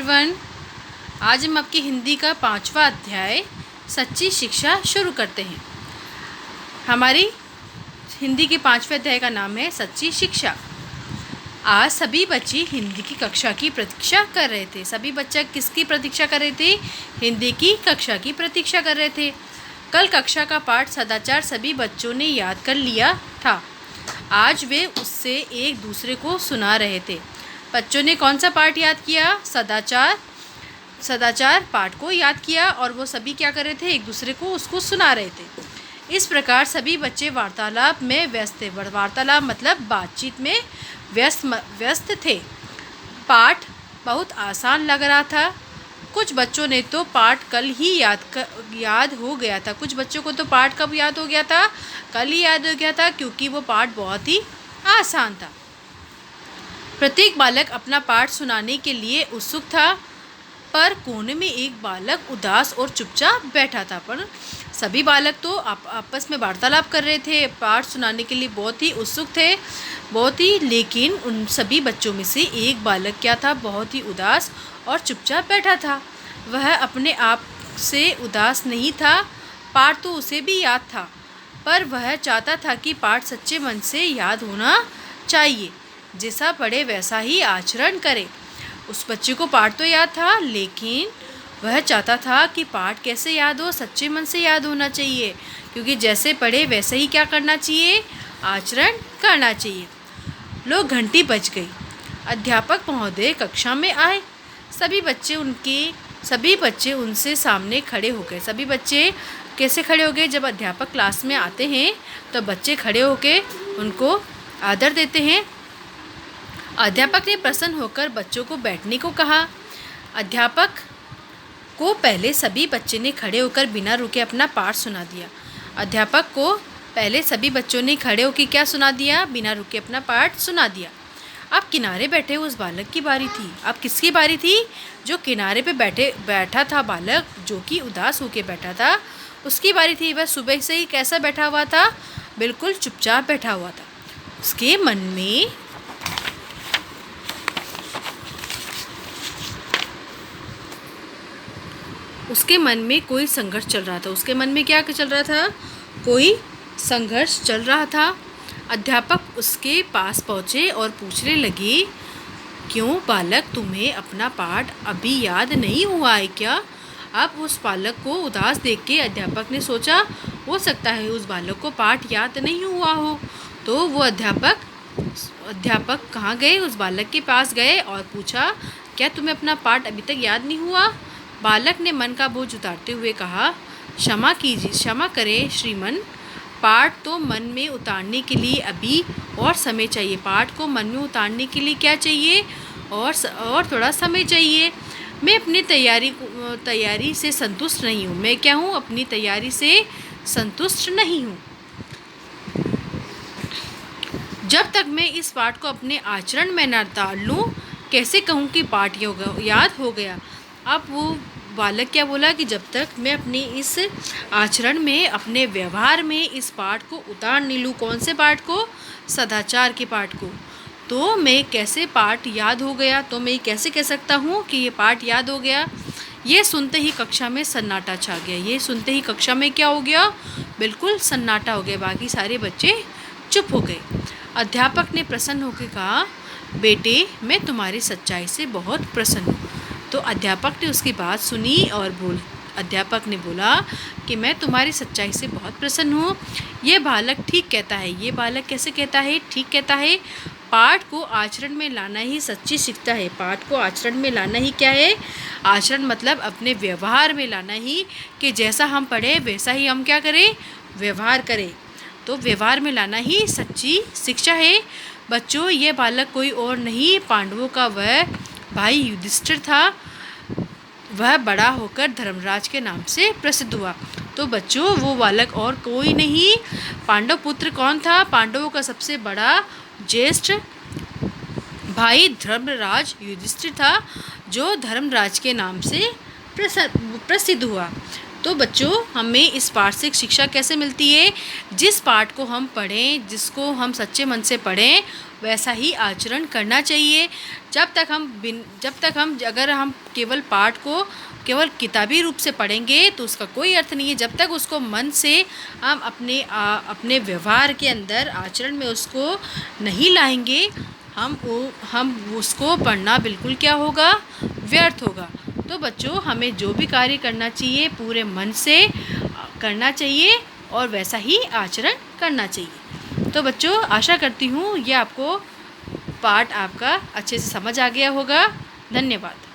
Everyone. आज हम आपकी हिंदी का 5वां अध्याय सच्ची शिक्षा शुरू करते हैं। हमारी हिंदी के 5वें अध्याय का नाम है सच्ची शिक्षा। आज सभी बच्चे हिंदी की कक्षा की प्रतीक्षा कर रहे थे। सभी बच्चे किसकी प्रतीक्षा कर रहे थे? हिंदी की कक्षा की प्रतीक्षा कर रहे थे। कल कक्षा का पाठ सदाचार सभी बच्चों ने याद कर लिया था। आज वे उससे एक दूसरे को सुना रहे थे। बच्चों ने कौन सा पाठ याद किया? सदाचार पाठ को याद किया और वो सभी क्या कर रहे थे? एक दूसरे को उसको सुना रहे थे। इस प्रकार सभी बच्चे वार्तालाप में व्यस्त थे। वार्तालाप मतलब बातचीत में व्यस्त थे। पाठ बहुत आसान लग रहा था। कुछ बच्चों ने तो पाठ कल ही याद हो गया था। कुछ बच्चों को तो पाठ कब याद हो गया था? कल ही याद हो गया था, क्योंकि वो पाठ बहुत ही आसान था। प्रत्येक बालक अपना पाठ सुनाने के लिए उत्सुक था, पर कोने में एक बालक उदास और चुपचाप बैठा था। पर सभी बालक तो आपस में वार्तालाप कर रहे थे, पाठ सुनाने के लिए बहुत ही उत्सुक थे, लेकिन उन सभी बच्चों में से एक बालक क्या था? बहुत ही उदास और चुपचाप बैठा था। वह अपने आप से उदास नहीं था, पाठ तो उसे भी याद था, पर वह चाहता था कि पाठ सच्चे मन से याद होना चाहिए। जैसा पढ़े वैसा ही आचरण करे। उस बच्चे को पाठ तो याद था, लेकिन वह चाहता था कि पाठ कैसे याद हो? सच्चे मन से याद होना चाहिए, क्योंकि जैसे पढ़े वैसे ही क्या करना चाहिए? आचरण करना चाहिए। लो घंटी बज गई। अध्यापक महोदय कक्षा में आए। सभी बच्चे उनसे सामने खड़े हो गए। सभी बच्चे कैसे खड़े हो गए? जब अध्यापक क्लास में आते हैं तो बच्चे खड़े होकर उनको आदर देते हैं। अध्यापक ने प्रसन्न होकर बच्चों को बैठने को कहा। अध्यापक को पहले सभी बच्चे ने खड़े होकर बिना रुके अपना पाठ सुना दिया। अध्यापक को पहले सभी बच्चों ने खड़े होकर क्या सुना दिया? बिना रुके अपना पाठ सुना दिया। अब किनारे बैठे उस बालक की बारी थी। अब किसकी बारी थी? जो किनारे पे बैठा था बालक, जो कि उदास होकर बैठा था, उसकी बारी थी। वह सुबह से ही कैसा बैठा हुआ था? बिल्कुल चुपचाप बैठा हुआ था। उसके मन में कोई संघर्ष चल रहा था। उसके मन में क्या चल रहा था? कोई संघर्ष चल रहा था। अध्यापक उसके पास पहुँचे और पूछने लगे, क्यों बालक, तुम्हें अपना पाठ अभी याद नहीं हुआ है क्या? अब उस बालक को उदास देख के अध्यापक ने सोचा, हो सकता है उस बालक को पाठ याद नहीं हुआ हो। तो वो अध्यापक कहाँ गए? उस बालक के पास गए और पूछा, क्या तुम्हें अपना पाठ अभी तक याद नहीं हुआ? बालक ने मन का बोझ उतारते हुए कहा, क्षमा करें श्रीमान, पाठ तो मन में उतारने के लिए अभी और समय चाहिए। पाठ को मन में उतारने के लिए क्या चाहिए? और थोड़ा समय चाहिए। मैं अपनी तैयारी से संतुष्ट नहीं हूँ। मैं क्या हूँ? अपनी तैयारी से संतुष्ट नहीं हूँ। जब तक मैं इस पाठ को अपने आचरण में न डाल लूँ, कैसे कहूँ कि पाठ याद हो गया? अब वो बालक क्या बोला कि जब तक मैं अपने इस आचरण में, अपने व्यवहार में इस पाठ को उतार नहीं लूँ। कौन से पाठ को? सदाचार के पाठ को। तो मैं कैसे पाठ याद हो गया? तो मैं कैसे कह सकता हूँ कि ये पाठ याद हो गया? ये सुनते ही कक्षा में सन्नाटा छा गया। ये सुनते ही कक्षा में क्या हो गया? बिल्कुल सन्नाटा हो गया। बाकी सारे बच्चे चुप हो गए। अध्यापक ने प्रसन्न होकर कहा, बेटे, मैं तुम्हारी सच्चाई से बहुत प्रसन्न हूँ। तो अध्यापक ने उसकी बात सुनी और अध्यापक ने बोला कि मैं तुम्हारी सच्चाई से बहुत प्रसन्न हूँ। ये बालक ठीक कहता है। ये बालक कैसे कहता है? ठीक कहता है। पाठ को आचरण में लाना ही सच्ची शिक्षा है। पाठ को आचरण में लाना ही क्या है? आचरण मतलब अपने व्यवहार में लाना ही, कि जैसा हम पढ़े वैसा ही हम क्या करें? व्यवहार करें। तो व्यवहार में लाना ही सच्ची शिक्षा है। बच्चों, ये बालक कोई और नहीं, पांडवों का वह भाई युधिष्ठिर था। वह बड़ा होकर धर्मराज के नाम से प्रसिद्ध हुआ। तो बच्चों, वो बालक और कोई नहीं, पांडव पुत्र कौन था? पांडवों का सबसे बड़ा ज्येष्ठ भाई धर्मराज युधिष्ठिर था, जो धर्मराज के नाम से प्रसिद्ध हुआ। तो बच्चों, हमें इस पाठ से शिक्षा कैसे मिलती है? जिस पाठ को हम पढ़ें, जिसको हम सच्चे मन से पढ़ें, वैसा ही आचरण करना चाहिए। जब तक हम अगर हम केवल पाठ को केवल किताबी रूप से पढ़ेंगे तो उसका कोई अर्थ नहीं है। जब तक उसको मन से हम अपने व्यवहार के अंदर, आचरण में उसको नहीं लाएंगे, हम उसको पढ़ना बिल्कुल क्या होगा? व्यर्थ होगा। तो बच्चों, हमें जो भी कार्य करना चाहिए पूरे मन से करना चाहिए और वैसा ही आचरण करना चाहिए। तो बच्चों, आशा करती हूँ ये आपको पाठ आपका अच्छे से समझ आ गया होगा। धन्यवाद।